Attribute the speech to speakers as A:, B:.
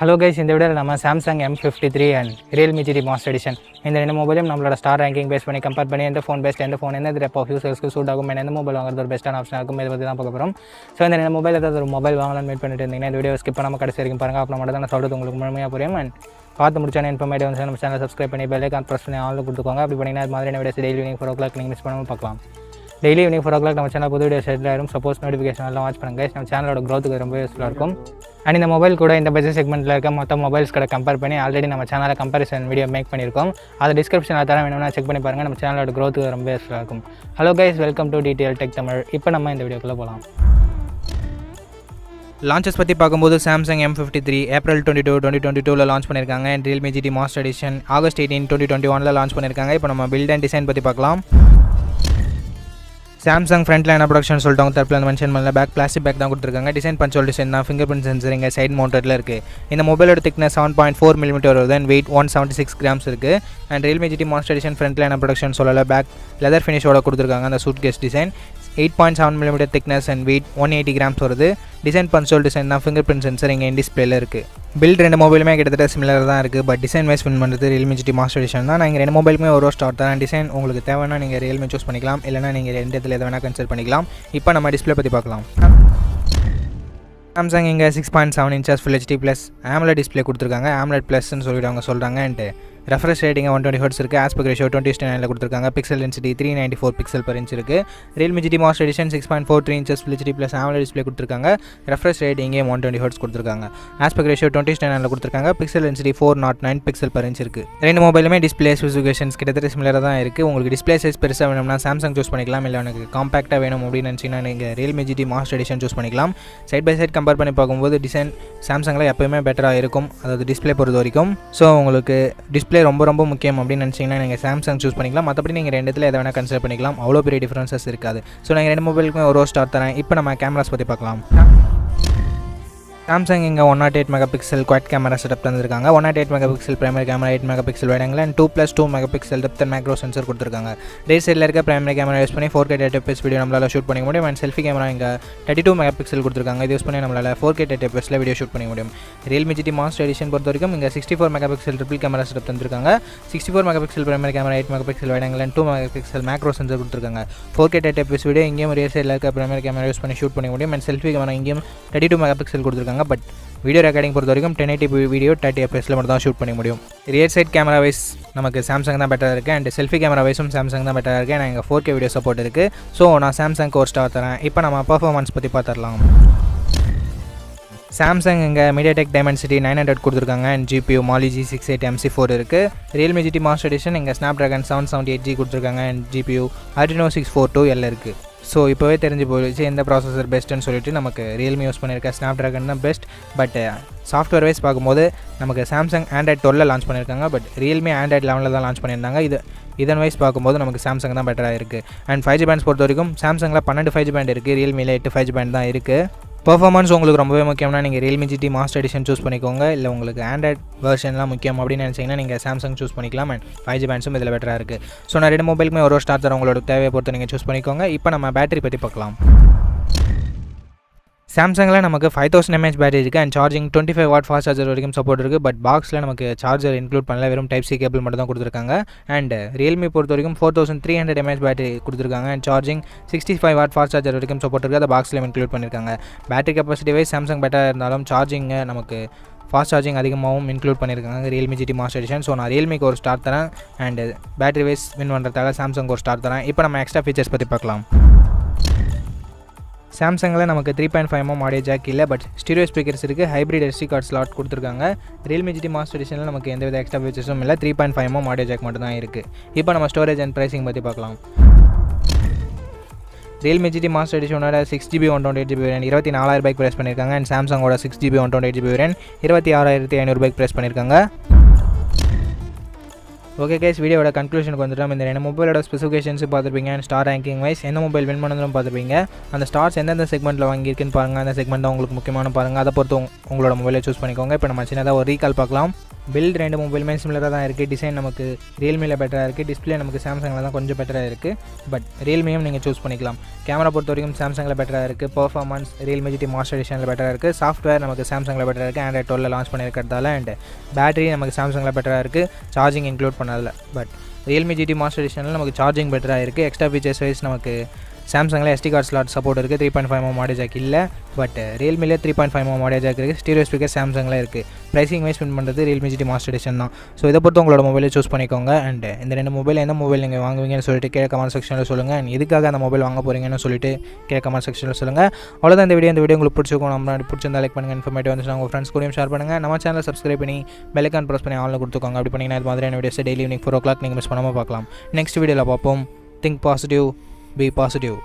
A: Hello guys, இந்த வீடியோல நம்ம Samsung M53 and realme GT Master Edition இந்த ரெண்டு மொபைலும் நம்மளோட ஸ்டார் ரேங்கிங் பேஸ் பண்ணி கம்பேர் பண்ணி எந்த ஃபோன் பெஸ்ட் எந்த ஃபோன் எந்த டைப் ஆஃப் யூசர்ஸ்க்கு சூட் ஆகும் எந்த மொபைல் வாங்குறது ஒரு பெஸ்ட்டான ஆப்ஷன் இருக்கும் இதை பற்றி தான் பார்க்க போகிறோம். ஸோ இந்த ரெண்டு மொபைல் ஏதாவது ஒரு மொபைல் வாங்கலாம்னு வெயிட் பண்ணிட்டு இருந்தீங்கன்னா இந்த வீடியோ ஸ்கிப் பண்ணாமல் கடைசி வரைக்கும் பாருங்கள். அப்புறம் மட்டும் தான் நான் சொல்கிறது உங்களுக்கு முழுமையாக புரியும். அண்ட் பார்த்து முடிச்சான இன்ஃபர்மேட்டிவ் வந்து நம்ம சேனல் சப்ஸ்கிரைப் பண்ணி பெல் ஐகான் ப்ரெஸ் பண்ணி ஆல் கொடுத்துக்கோங்க. அப்படி பண்ணிங்கன்னா அது மாதிரியான வீடியோஸ் டெய்லி ஈவினிங் 4 o'clock நீங்கள் மிஸ் பண்ணாமல் பார்க்கலாம். டெய்லி ஈவினிங் 4 o'clock நம்ம சேனல் புது வீடியோ ஷெட்யூல் ஆயிரும். சப்போஸ் நோட்டிஃபிகேஷன் எல்லாம் வாட்ச் பண்ணுங்கள். நம்ம சேனலோட க்ரோத்துக்கு ரொம்ப யூஸ்ஃபுல்லாக இருக்கும். அண்ட் இந்த மொபைல் கூட இந்த பட்ஜெட் செக்மெண்ட்டில் இருக்க மொத்த மொபைல்ஸ் கூட கம்பேர் பண்ணி ஆல்ரெடி நம்ம சேனலில் கம்பேரிசன் வீடியோ மேக் பண்ணியிருக்கோம். அதை டிஸ்கிரிப்ஷனில் தர வேணும்னா செக் பண்ணி பாருங்கள். நம்ம சேனலோட க்ரோத்துக்கு ரொம்ப யூஸ்ஃபுல்லாக இருக்கும். Hello guys, welcome to d2l tech Tamil. இப்போ நம்ம இந்த வீடியோக்குள்ளே போகலாம். லான்ச்சஸ் பற்றி பார்க்கும்போது Samsung M53 April 22, 2022 லான்ச் பண்ணியிருக்காங்க. And realme GT Master Edition August 18, 2021 launch பண்ணியிருக்காங்க. இப்போ நம்ம பில்ட் அண்ட் டிசைன் பற்றி பார்க்கலாம். Samsung ஃப்ரண்ட்டில் என்ன ப்ரொடக்ஷன் சொல்லிட்டாங்க தரப்பில் மென்ஷன் பண்ணல. பேக் பிளாஸ்டிக் பேக் தான் கொடுத்துருக்காங்க. டிசைன் பஞ்சோல் டிசைன் தான். ஃபிங்கர் பிரிண்ட் சென்சர் இங்கே சைட் மவுண்டடில் இருக்குது. இந்த மொபைலோட திக்னஸ் 7.4 mm வருது. அண்ட் வெயிட் 176 grams இருக்குது. And realme GT Master Edition ஃப்ரண்ட்டில் என்ன ப்ரொடக்ஷன் சொல்லலை. பேக் லெதர் ஃபினிஷோட கொடுத்துருக்காங்க. அந்த suitcase design 8.7 mm thickness and weight 180 grams வருது. டிசைன் பஞ்சோல் டிசைன் தான். ஃபிங்கர் பிரிண்ட் சென்சர் இங்கே டிஸ்பிளேல இருக்குது. பில்ட் ரெண்டு மொபைலுமே கிட்டத்தட்ட சிமிலர் தான் இருக்குது. பட் டிசைன் வைஸ் வின் பண்ணுறது realme GT Master Edition தான். நான் இங்கே ரெண்டு மொபைலுமே ஒரு ஸ்டார்ட் தான். டிசைன் உங்களுக்கு தேவைன்னா நீங்கள் realme சூஸ் பண்ணிக்கலாம். இல்லைனா நீங்கள் ரெண்டு இடத்துல எதை வேணால் கன்சிடர் பண்ணிக்கலாம். இப்போ நம்ம டிஸ்பிளே பற்றி பார்க்கலாம். Samsung இங்கே 6.7 inches Full HD plus AMOLED display கொடுத்துருக்காங்க. AMOLED ப்ளஸ்ன்னு சொல்லிட்டு அவங்க சொல்கிறாங்க. அண்ட் ரெஃப்ரெஷ் ரேட்டிங் 120 Hz இருக்குது. ஆஸ்பெக்ட் ரேஷியோ 20:9 கொடுத்துருக்காங்க. Pixel density 394 pixel per inch இருக்குது. realme GT Master Edition 6.43 inches Full HD plus AMOLED display கொடுத்துருக்காங்க. ரெஃப்ரெஷ் ரேட்டிங்கே 120 Hz கொடுத்துருக்காங்க. ஆஸ்பெக்ட் ரேஷியோ 20:9 கொடுத்துருக்காங்க. Pixel density 409 pixel per inch இருக்குது. ரெண்டு மொபைலுமே டிஸ்பிளே ஸ்பெசிஃபிகேஷன்ஸ் கிட்டத்தட்ட சிமிலராக தான் இருக்குது. உங்களுக்கு டிஸ்பிளே சைஸ் பெருசாக வேணும்னா Samsung சூஸ் பண்ணிக்கலாம். இல்லை எனக்கு காம்பேக்டாக வேணும் அப்படின்னு நினச்சிங்கன்னா நீங்கள் realme GT Master Edition choose பண்ணிக்கலாம். சைட் பை சைட் கம்பேர் பண்ணி பார்க்கும்போது டிசைன் Samsungல எப்போயுமே பெட்டராக இருக்கும். அதாவது டிஸ்பிளே பொறுத்த வரைக்கும். ஸோ உங்களுக்கு டிஸ்பிளே ரொம்ப முக்கியம் அப்படின்னு நினச்சிங்கன்னா நீங்கள் Samsung சூஸ் பண்ணிக்கலாம். மற்றபடி நீங்கள் ரெண்டு இடத்துல எதை வேணால் கன்சிடர் பண்ணிக்கலாம். அவ்வளோ பெரிய டிஃப்ரென்சஸ் இருக்காது. ஸோ நான் ரெண்டு மொபைலுக்குமே ஒரு ஸ்டார் தரேன். இப்போ நம்ம கேமராஸ் பற்றி பார்க்கலாம். Samsung இங்கே 108 மெகாபிக்சல் குவாட் கேமரா செட்டப் தந்திருக்காங்க. 108 megapixel primary camera, 8 megapixel wide angle and 2+2 megapixel depth and macro sensor கொடுத்துருக்காங்க. ரைட் சைடில் இருக்க பிரைமரி கேமரா யூஸ் பண்ணி 4K 1080p வீடியோ நம்மளால் ஷூட் பண்ணிக்க முடியும். அண்ட் செல்ஃபி கேமரா இங்கே 32 மெகாபிக்சல் கொடுத்துருக்காங்க. இது யூஸ் பண்ணி நம்மளால் 4K 1080p வீடியோ ஷூட் பண்ணிக்க முடியும். realme GT Master Edition பொறுத்த வரைக்கும் இங்கே 64 மெகாபிக்சல் ட்ரிபிள் கேமரா செட்டப் தந்திருக்காங்க. 64 megapixel primary camera, 8 megapixel wide angle and 2 megapixel macro sensor கொடுத்துருக்காங்க. 4K 1080p வீடியோ இங்கேயும் ரைட் சைடில் இருக்க பிரைமரி கேமரா யூஸ் பண்ணி ஷூட் பண்ணிக்க முடியும். அண்ட் செல்ஃபி கேமரா இங்கேயும் 32 மெகாபிக்சல் கொடுத்துருக்காங்க. பட் வீடியோ ரெக்கார்டிங் பொறுத்த வரைக்கும் 1080p வீடியோ 30 fps மட்டும் தான் ஷூட் பண்ண முடியும். ரியர் சைட் கேமரா வைஸ் நமக்கு Samsung தான் பெட்டராக இருக்குது. அண்ட் செல்ஃபி கேமரா வைஸும் Samsung தான் பெட்டராக இருக்குது. நான் இங்கே 4K வீடியோ சப்போர்ட் இருக்குது. ஸோ நான் Samsungக்கு ஒரு ஸ்டார் தரேன். இப்போ நம்ம பர்ஃபார்மன்ஸ் பற்றி பார்த்துடலாம். Samsung இங்கே MediaTek Dimensity 900 கொடுத்துருக்காங்க. And GPU Mali G68 MC4 இருக்குது. realme GT Master Edition இங்கே Snapdragon 778G கொடுத்துருக்காங்க. அண்ட் GPU Adreno 642L இருக்குது. ஸோ இப்போவே தெரிஞ்சு போயிடுச்சு எந்த ப்ராசஸர் பெஸ்ட்டுன்னு சொல்லிட்டு. நமக்கு realme யூஸ் பண்ணியிருக்க Snapdragon தான் பெஸ்ட். பட் சாஃப்ட்வேர் வைஸ் பார்க்கும்போது நமக்கு Samsung Android 12 லான்ச் பண்ணியிருக்காங்க. பட் realme Android 11 தான் லான்ச் பண்ணியிருந்தாங்க. இதன் வைஸ் பார்க்கும்போது நமக்கு Samsung தான் பெட்டராக இருக்குது. அண்ட் 5G பேண்ட்ஸ் பொறுத்த வரைக்கும் Samsungல 12 5G பேண்ட் இருக்குது. realmeல 8 5G பேண்ட் தான் இருக்குது. பர்ஃபார்மன்ஸ் உங்களுக்கு ரொம்பவே முக்கியம்னா நீங்கள் realme GT Master Edition choose பண்ணிக்கோங்க. இல்லை உங்களுக்கு ஆண்ட்ராய்ட் வெர்ஷன்லாம் முக்கியம் அப்படின்னு நினச்சிங்கன்னா நீங்கள் Samsung சூஸ் பண்ணிக்கலாம். அண்ட் 5G பேண்ட்ஸும் இதில் பெட்டராக இருக்குது. ஸோ நான் ரெண்டு மொபைலுமே ஒரு ஸ்டார் தர உங்களோட தேவையை பொறுத்து நீங்கள் சூஸ் பண்ணிக்கோங்க. இப்போ நம்ம பேட்டரி பற்றி பார்க்கலாம். Samsungல நமக்கு 5000 mAh பேட்டரி இருக்குது. And charging 25 watt fast charger வரைக்கும் சப்போர்ட் இருக்குது. பட் பாக்ஸில் நமக்கு சார்ஜர் இன்க்ளூட் பண்ணல. வெறும் Type-C கேபிள் மட்டும் தான் கொடுத்துருக்காங்க. அண்ட் realme பொறுத்த வரைக்கும் 4300 mAh பேட்டரி கொடுத்துருக்காங்க. And charging 65 watt fast charger வரைக்கும் சப்போர்ட் இருக்குது. அதை பாக்ஸில் இன்க்ளூட் பண்ணியிருக்காங்க. பேட்டரி கெப்பாசிட்டி வைஸ் Samsung பெட்டராக இருந்தாலும் சார்ஜிங்கை நமக்கு ஃபாஸ்ட் சார்ஜிங் அதிகமாகவும் இன்க்ளூட் பண்ணியிருக்காங்க realme GT Master Edition. So நான் realmeக்கு ஒரு ஸ்டார் தரேன். அண்ட் பேட்டரி வைஸ் வின் பண்ணுறதுக்காக Samsung ஒரு ஸ்டார் தரேன். இப்போ நம்ம எக்ஸ்ட்ரா ஃபீச்சர்ஸ் பற்றி பார்க்கலாம். Samsungல நமக்கு 3.5mm ஆடியோ ஜாக் இல்லை. பட் ஸ்டீரியோ ஸ்பீக்கர்ஸ் இருக்குது. ஹைப்ரிட் SD கார்ட் ஸ்லாட் கொடுத்துருக்காங்க. realme GT Master Editionல நமக்கு எந்தவித எக்ஸ்ட்ரா ஃபீச்சர்ஸும் இல்லை. 3.5mm ஆடியோ ஜாக் மட்டும் தான் இருக்குது. இப்போ நம்ம ஸ்டோரேஜ் அண்ட் ப்ரைசிங் பற்றி பார்க்கலாம். realme GT Master Editionோட 6GB 128GB வேரியன்ட் 24000 ப்ரைஸ் பண்ணியிருக்காங்க. அண்ட் Samsungோட 6GB 128GB வேரியன்ட் 26500 ப்ரைஸ் பண்ணியிருக்காங்க. ஓகே கைஸ், வீடியோட கன்க்ளூஷனுக்கு வந்துட்டோம். இந்த ரெண்டு மொபைலோட ஸ்பெசிஃபிகேஷன்ஸ் பார்த்துருப்பீங்க. அண்ட் ஸ்டார் ரேங்கிங் வைஸ் எந்த மொபைல் வின் பண்ணதும் பார்த்துருப்பீங்க. அந்த ஸ்டார்ஸ் எந்தெந்த செக்மெண்ட்டில் வாங்கியிருக்குன்னு பாருங்கள். அந்த செக்மெண்ட் தான் உங்களுக்கு முக்கியமான பாருங்கள். அதை பொறுத்து உங்களோட மொபைலை சூஸ் பண்ணிக்கோங்க. இப்போ நம்ம சின்னதாக ஒரு ரீகால் பார்க்கலாம். பில்ட் ரெண்டு மொபைலுமே சிமிலராக தான் இருக்குது. டிசைன் நமக்கு ரியல்மியில் பெட்டராக இருக்குது. டிஸ்பிளே நமக்கு சாம்சங்கில் தான் கொஞ்சம் பெட்டராக இருக்குது. பட் ரியல்மியும் நீங்கள் சூஸ் பண்ணிக்கலாம். கேமரா பொறுத்த வரைக்கும் சாம்சங்கில் பெட்டராக இருக்குது. பெர்ஃபார்மன்ஸ் ரியல்மி GT மாஸ்டர் எடிஷனில் பெட்டராக இருக்குது. சாஃப்ட்வேர் நமக்கு சாம்சங்கில் பெட்டராக இருக்குது. ஆண்ட்ராய்ட் 12 லான்ச் பண்ணியிருக்கிறதால. அண்ட் பேட்டரி நமக்கு சாம்சங்கில் பெட்டராக இருக்குது, சார்ஜிங் இன்க்ளூட் பண்ணதில்ல. பட் ரியல்மி GT மாஸ்டர் எடிஷனில் நமக்கு சார்ஜிங் பெட்டராக இருக்குது. எக்ஸ்ட்ரா ஃபீச்சர்ஸ் வைஸ் நமக்கு சாம்சங்கில் SD கார்டு ஸ்லாட் சப்போர்ட் இருக்குது. 3.5mm ஆடியோ ஜாக் இல்லை. பட் ரியல்மிலே 3.5mm ஆடியோ ஜாக் இருக்குது. ஸ்டீரியோ ஸ்பீக்கர் சாம்சங்கில் இருக்குது. ப்ரைஸிங் வைஸ் ஸ்பெண்ட் பண்ணுறது ரியல்மி GT மாஸ்டர் எடிஷன் தான். ஸோ இதை பொறுத்து உங்களோட மொபைலை சூஸ் பண்ணிக்கோங்க. அண்ட் இந்த ரெண்டு மொபைல் எந்த மொபைல் நீங்கள் வாங்குவீங்கன்னு சொல்லிட்டு கீழே கமெண்ட் செக்ஷனில் சொல்லுங்கள். அண்ட் இதுக்காக அந்த மொபைல் வாங்க போகிறீங்கன்னு சொல்லிட்டு கீழே கமெண்ட் செக்ஷனில் சொல்லுங்கள். அவ்வளோதான் இந்த வீடியோ உங்களுக்கு பிடிச்சிருக்கும். நம்ம பிடிச்சிருந்தா லைக் பண்ணுங்கள். இன்ஃபர்மேட்டிவ் வந்துச்சுன்னா உங்கள் ஃப்ரெண்ட்ஸ் கூடயும் ஷேர் பண்ணுங்கள். நம்ம சேனலை சப்ஸ்கிரைப் பண்ணி பெல் ஐகான் ப்ரெஸ் பண்ணி ஆன்லைன் கொடுத்துக்கோங்க. அப்படி பண்ணிங்கன்னா இது மாதிரியான வீடியோஸ் டெய்லி ஈவினிங் 4 o'clock நீங்கள் மிஸ் பண்ணாமல் பார்க்கலாம். நெக்ஸ்ட் வீடியோவில் பார்ப்போம். Think positive, be positive.